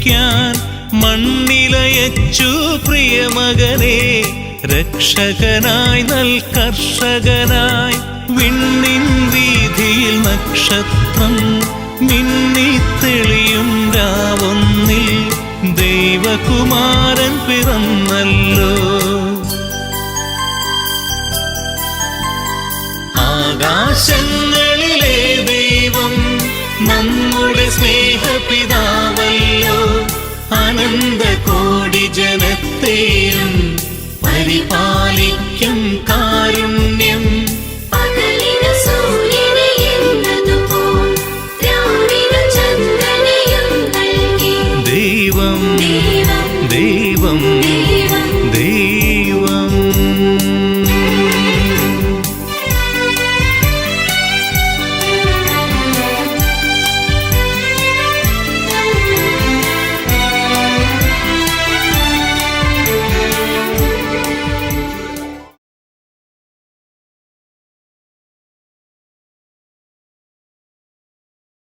ജീവിക്കാൻ മണ്ണിലയച്ചു പ്രിയമകനെ. രക്ഷകനായി നൽ കർഷകനായി വിണ്ണിൻ വീതിയിൽ നക്ഷത്രം മിന്നിത്തെളിയും രാവൊന്നിൽ ദൈവകുമാരൻ പിറന്നല്ലോ. ആകാശങ്ങളിലെ ദൈവം നമ്മുടെ സ്നേഹപിതാവല്ലോ. അനന്തകോടി ജനത്തെയും പരിപാലിക്കും കാരുണ്യം. ദൈവം ദൈവം ദൈവം